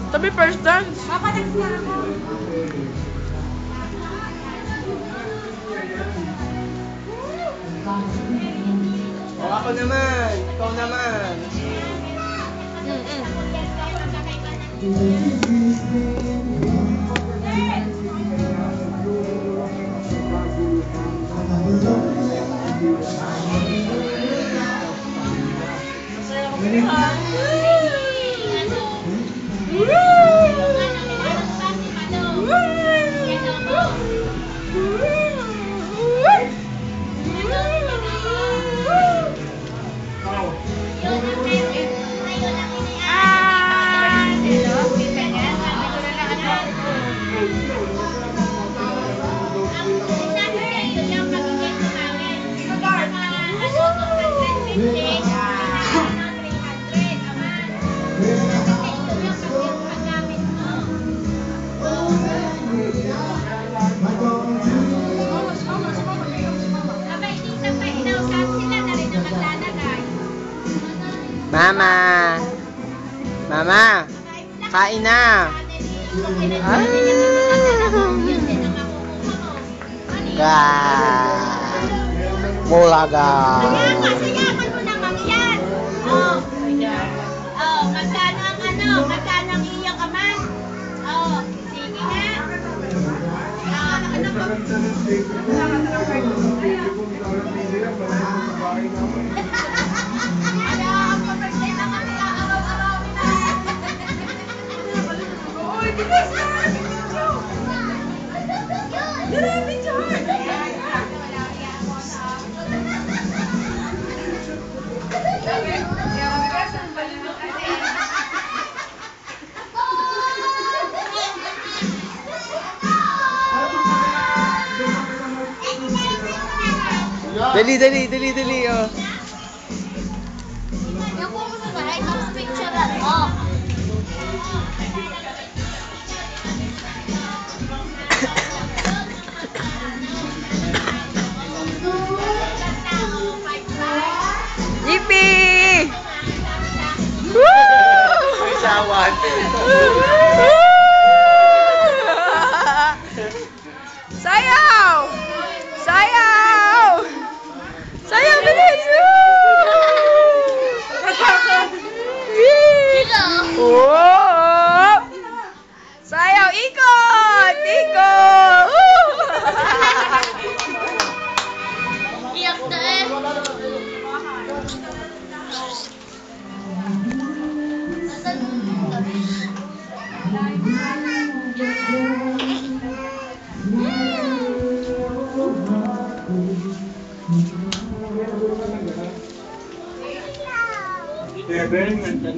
Sabi first dance. Papatext na ako. O, ako naman. Ikaw naman. Mama! Mama! Kain na! Bulaga! Magkano ang ano? Magkano ang iyong aman? Oh, sige nga. Dali, oh. Yung po sa bahay, tapos picturean mo. Yippee! May sawan. Sayaw! Sayaw! Sayaw, bilis! Oh! Sayaw, ikot! Ikot! Iyak na eh.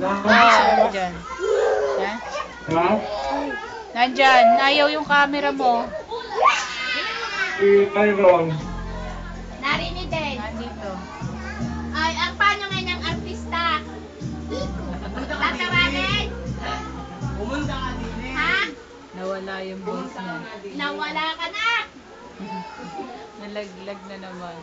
Nandyan. Yan. Ha? Nandyan. Ayaw yung camera mo. Si Tyron. Narinig din. Nandito. Ay, ang paano nga ng artista? Tatawanin? Pumunta ka din eh. Ha? Nawala yung voice niya. Nawala ka na. Nalaglag na naman.